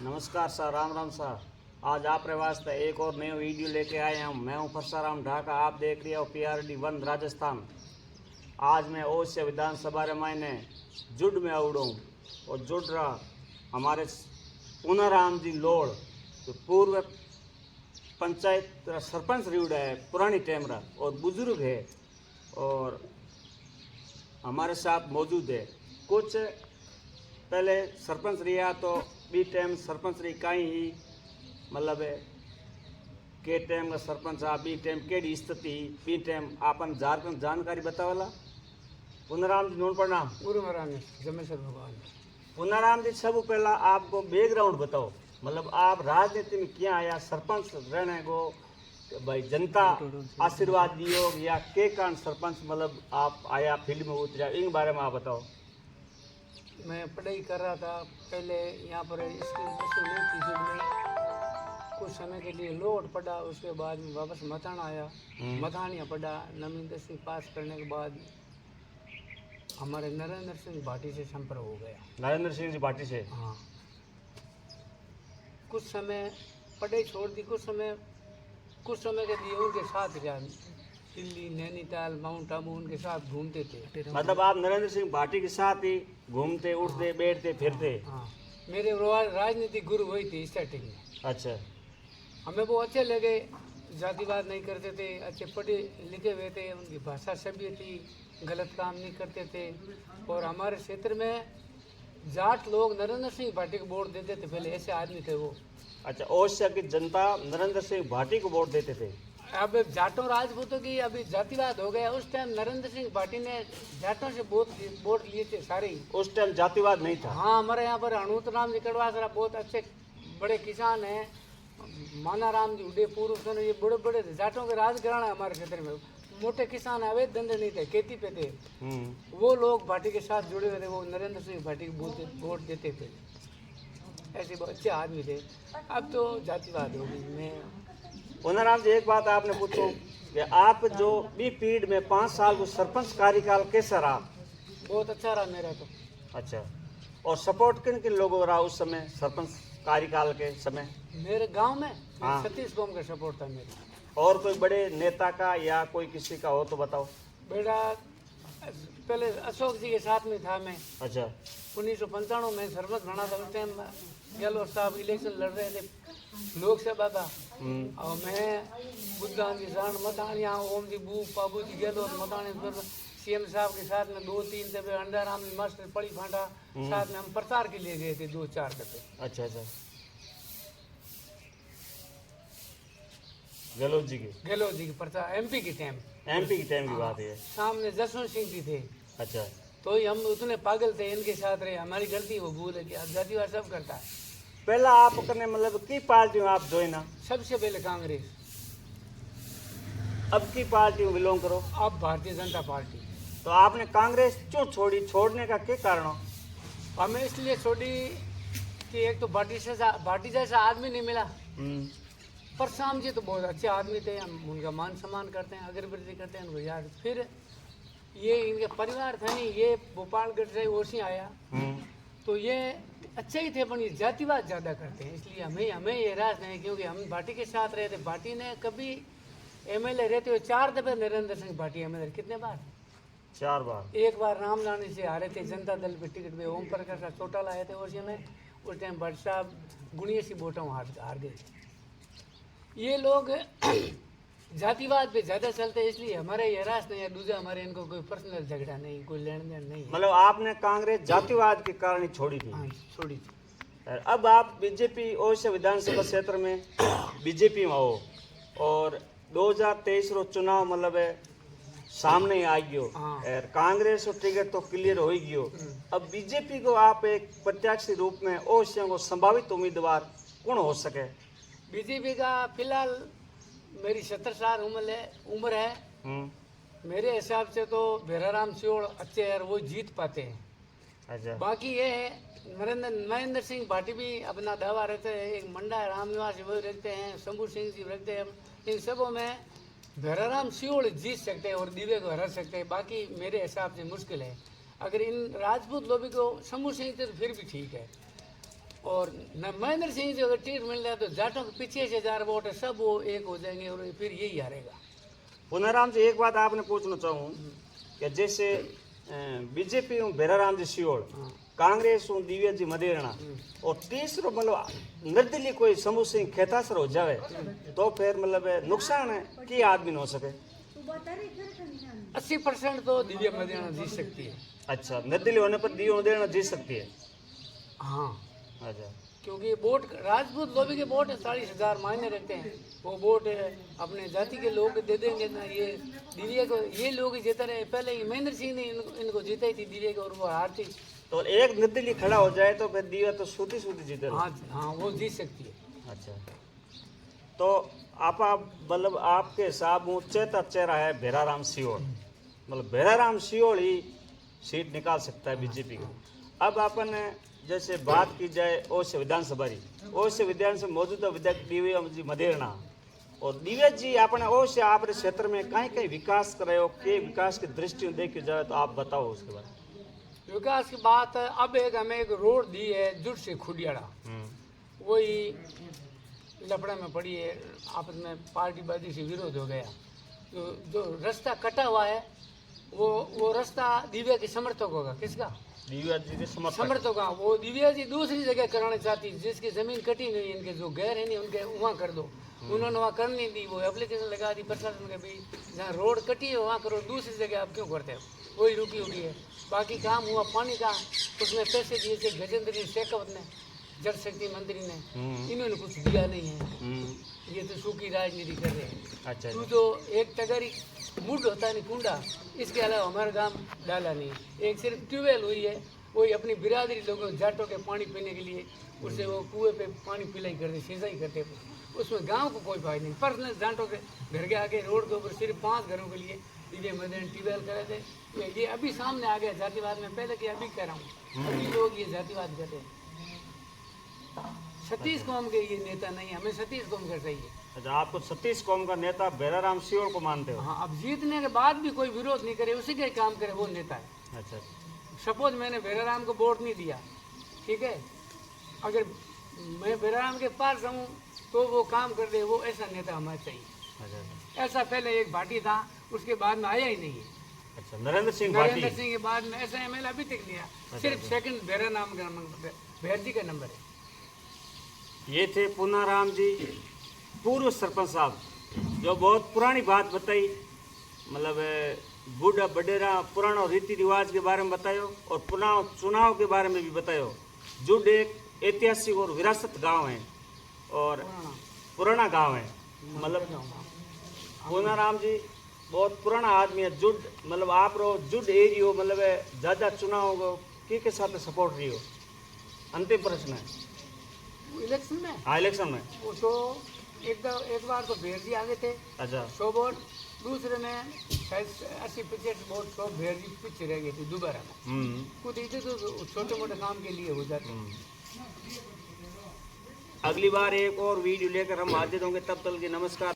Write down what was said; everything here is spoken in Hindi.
नमस्कार सर, राम राम सर। आज आपके वास्ते एक और नई वीडियो लेके आए हम। मैं हूं परसाराम ढाका, आप देख रहे हो PRD 1 राजस्थान। आज मैं ओसिया विधानसभा रे मायने जुड़ में आवड़ूँ और जुड़ रहा हमारे पूनाराम जी लोड़ जो पूर्व पंचायत सरपंच रिवड़ा है पुरानी टेमरा और बुजुर्ग है और हमारे साथ मौजूद है। कुछ पहले सरपंच रिया तो बी टाइम सरपंच रही कहीं ही मतलब है के टाइम का सरपंच आ बी टाइम केड़ी स्थिति बी टाइम आपन झारखंड जानकारी बतावला। पुनाराम जी नोन प्रणाम। जमेश्वर भगवान। पुनाराम जी सब पहला आपको बैकग्राउंड बताओ, मतलब आप राजनीति में क्या आया, सरपंच रहने को भाई जनता आशीर्वाद दियो या के कारण सरपंच मतलब आप आया फील्ड में उतरा, इन बारे में आप बताओ। मैं पढ़ाई कर रहा था पहले यहाँ पर स्कूल नहीं थी शुरू में, कुछ समय के लिए लोट पढ़ा, उसके बाद में वापस मथाना आया, मथानिया पढ़ा। 9वीं 10वीं पास करने के बाद हमारे नरेंद्र सिंह भाटी से संपर्क हो गया। नरेंद्र सिंह जी भाटी से? हाँ। कुछ समय पढ़ाई छोड़ दी, कुछ समय के लिए उनके साथ गया, दिल्ली नैनीताल माउंट आबू उनके साथ घूमते थे। मतलब आप नरेंद्र सिंह भाटी के साथ ही घूमते उठते बैठते फिरते? हाँ। मेरे राजनीतिक गुरु वही थे स्टार्टिंग में। अच्छा। हमें वो अच्छे लगे, जातिवाद नहीं करते थे, अच्छे पढ़े लिखे हुए थे, उनकी भाषा सभ्य थी, गलत काम नहीं करते थे। और हमारे क्षेत्र में जाट लोग नरेंद्र सिंह भाटी को वोट देते थे, पहले ऐसे आदमी थे वो। अच्छा, ओसिया की जनता नरेंद्र सिंह भाटी को वोट देते थे। अब जाटों राजपूतों की अभी जातिवाद हो गया, उस टाइम नरेंद्र सिंह भाटी ने जाटों से वोट लिए थे सारे ही। उस टाइम जातिवाद नहीं था? हाँ, हमारे यहाँ पर अनूत राम जी कड़वासरा बहुत अच्छे बड़े किसान हैं, माना राम जी उड़े पूर्व ये बड़े बड़े थे, जाटों के राजघराना हमारे क्षेत्र में। मोटे किसान अवैध धंधे नहीं थे, खेती पे थे, वो लोग भाटी के साथ जुड़े हुए थे, वो नरेंद्र सिंह भाटी को वोट देते थे। ऐसे बहुत अच्छे आदमी थे। अब तो जातिवाद हो गई। मैं पुनाराम जी एक बात आपने पूछो कि आप जो बी पीरियड में 5 साल को सरपंच कार्यकाल कैसा रहा? बहुत अच्छा रहा मेरा तो। अच्छा, और सपोर्ट किन किन लोगों का रहा उस समय सरपंच कार्यकाल के समय? मेरे गांव में हाँ। सतीश गोम का सपोर्ट था मेरा। और कोई बड़े नेता का या कोई किसी का हो तो बताओ। बेटा पहले अशोक जी के साथ में था मैं। अच्छा। 1995 में सरपंच बना था, उस टाइम गहलोत साहब इलेक्शन लड़ रहे थे लोकसभा का, और मैं बुद्धान जी साण मतानिया ओम जी बू पाबू जी गहलोत मताने CM साहब के साथ में 2-3 दफे अंडाराम मास्टर पड़ी फांटा साथ में हम प्रचार के लिए गए थे 2-4 दफे। अच्छा अच्छा। गहलोत जी की प्रचार MP के टाइम की बात है। सामने जसवंत सिंह जी थे। अच्छा। तो ही हम उतने पागल थे, इनके साथ रहे, हमारी गलती वो भूल है कि जातिवाद सब करता है। पहला आप करने मतलब की पार्टी में आप ज्वाइन? सबसे पहले कांग्रेस, अब की पार्टी में बिलोंग करो? अब भारतीय जनता पार्टी। तो आपने कांग्रेस क्यों छोड़ी? छोड़ने का क्या कारण हो? हमें इसलिए छोड़ी कि एक तो भाटी जैसा आदमी नहीं मिला। परसाम जी तो बहुत अच्छे आदमी थे, हम उनका मान सम्मान करते हैं, अगरबत्ती करते हैं उनको याद। फिर ये इनके परिवार था नहीं, ये भोपालगढ़ से ओसी आया, तो ये अच्छे ही थे, पर ये जातिवाद ज़्यादा करते हैं, इसलिए हमें ये राज नहीं। क्योंकि हम भाटी के साथ रहे थे, भाटी ने कभी MLA रहते हुए 4 दफे नरेंद्र सिंह भाटी MLA, कितने बार? 4 बार। एक बार रामलानी से हारे थे जनता दल पे टिकट पे, ओम प्रकाश चौटाला आए थे ओसी में, उस टाइम भट्ट साहब गुणिया सी वोटों हार गए। ये लोग जातिवाद पे ज़्यादा चलते हैं, इसलिए हमारे ये रास नहीं है। दूसरा हमारे इनको कोई पर्सनल झगड़ा नहीं, कोई लेन देन नहीं है। मतलब आपने कांग्रेस जातिवाद के कारण ही छोड़ी थी? हाँ, छोड़ी थी। अब आप बीजेपी ओसिया विधानसभा क्षेत्र में बीजेपी में हो और 2023 रो चुनाव मतलब है सामने ही आ गयो। और कांग्रेस और टिकट तो क्लियर हो ही गयो। अब बीजेपी को आप एक प्रत्याशी रूप में ओसिया को संभावित उम्मीदवार कौन हो सके? बीजेपी का फिलहाल मेरी 70 साल उम्र है। मेरे हिसाब से तो भेराराम सियोड़ अच्छे हैं, वो जीत पाते हैं। अच्छा। बाकी ये है महेंद्र सिंह भाटी भी अपना दावा रखते हैं, एक मंडा रामनिवास वो रखते हैं, शंभू सिंह जी रखते हैं। इन सबों में भेराराम सियोड़ जीत सकते हैं और दिव्य को हरा सकते हैं। बाकी मेरे हिसाब से मुश्किल है। अगर इन राजपूत लोभी को शंभू सिंह से तो फिर भी ठीक है, और महेंद्र सिंह जो अगर टिकट मिल जाए तो जाटों के पीछे से 1000 वोट है, सब वो एक हो जाएंगे और फिर यही हारेगा। पुनाराम जी एक बात आपने पूछना चाहूँ कि जैसे बीजेपी हूँ भेराराम जी सियोड़, कांग्रेस हूँ दिव्या जी मदेरणा और तीसरो मतलब निर्दलीय कोई समूह सिंह खेतासर हो जाए तो फिर मतलब नुकसान है कि आदमी न हो सके। 80% तो दिव्या मदेरणा जीत सकती है। अच्छा, निर्दलीय होने पर दिव्या मदेरणा जीत सकती है। हाँ, अच्छा, क्योंकि वोट राजपूत लोभी के वोट 40,000 मायने रखते हैं। वो वोट अपने जाति के लोग दे देंगे ना, ये दिव्या को ये लोग जीते रहे। पहले ही महेंद्र सिंह ने इनको जीता ही थी दिव्या को, और वो हारती। तो एक निर्दलीय खड़ा हो जाए तो फिर दिव्या तो सूती जीते। हाँ हाँ, वो जीत सकती है। अच्छा, तो आप मतलब आपके हिसाब चेता चेहरा है भेराराम सियोड़, मतलब भेराराम सियोड़ ही सीट निकाल सकता है बीजेपी को। अब अपन जैसे बात की जाए ओसे विधानसभा री, ओसे विधानसभा मौजूदा विधायक दिव्या जी मदेरणा और दिव्या जी अपने ओसे आप क्षेत्र में कहीं कहीं विकास करे हो के विकास की दृष्टि में देखी जाए तो आप बताओ उसके बारे में। विकास की बात है, अब हमें एक रोड दी है जुट से खुडियाड़ा, वही लफड़े में पड़ी है, आपस में पार्टीबाजी से विरोध हो गया। जो रास्ता कटा हुआ है वो रास्ता दिव्या के समर्थक होगा। किसका? दिव्या जी के समर्थक का। वो दिव्या जी दूसरी जगह कराना चाहती, जिसकी जमीन कटी नहीं, इनके जो गैर है नहीं उनके वहाँ कर दो। उन्होंने वहाँ कर नहीं दी, वो एप्लीकेशन लगा दी प्रशासन के भी जहाँ रोड कटी है वहाँ करो, दूसरी जगह आप क्यों करते हो? वही रुकी हुई है। बाकी काम हुआ पानी का, उसमें पैसे दिए थे गजेंद्र जी शेखावत ने, जल शक्ति मंत्री ने, इन्होंने कुछ दिया नहीं है। ये तो सूखी राजनीति कर रहे हैं। अच्छा, तू तो एक टगरी मुड होता है नहीं कुंडा, इसके अलावा हमारा गांव डाला नहीं। एक सिर्फ ट्यूबवेल हुई है, वही अपनी बिरादरी लोगों जाटों के पानी पीने के लिए उससे वो कुएं पे पानी पिलाई करते, सिंचाई करते, उसमें गांव को कोई फायदा नहीं। पर्सनल जाटों के घर के आगे रोड के ऊपर सिर्फ 5 घरों के लिए दिव्या मदेरण ट्यूबवेल करे थे। ये अभी सामने आ गया जातिवाद में, पहले कि अभी कह रहा हूँ, अभी लोग ये जातिवाद करते हैं। सतीश कौम के ये नेता नहीं, हमें सतीश कौम का चाहिए। अच्छा, आपको सतीश कौम का नेता भेराराम सियोड़ को मानते हो? हाँ, अब जीतने के बाद भी कोई विरोध नहीं करे, उसी के काम करे, वो नेता है। अच्छा, सपोज मैंने भेराराम को वोट नहीं दिया, ठीक है, अगर मैं भेराराम के पास जाऊँ तो वो काम कर दे, वो ऐसा नेता हमें चाहिए। अच्छा, ऐसा पहले एक भाटी था, उसके बाद में आया ही नहीं है। अच्छा, नरेंद्र सिंह के बाद में ऐसा एमएलए अभी तक लिया, सिर्फ सेकंड भेराराम का भेर जी का नंबर है। ये थे पुनाराम जी, पूर्व सरपंच साहब, जो बहुत पुरानी बात बताई, मतलब बूढ़ा बडेरा पुराना रीति रिवाज के बारे में बतायो और चुनाव के बारे में भी बतायो। जुड एक ऐतिहासिक और विरासत गांव है और पुराना गांव है। मतलब पुनाराम जी बहुत पुराना आदमी है। जुड मतलब आप रो जुड एरियो मतलब ज़्यादा चुनाव के साथ सपोर्ट रही हो। अंतिम प्रश्न है इलेक्शन में। हाँ, इलेक्शन में वो तो एक बार तो भेर जी आगे थे। अच्छा, 100 वोट, दूसरे में शायद 80-85 वोट 100 भेर जी पीछे रह गए थे दोबारा में। कुछ इसे तो छोटे मोटे काम के लिए हो जाते। अगली बार एक और वीडियो लेकर हम हाजिर होंगे, तब तक के नमस्कार।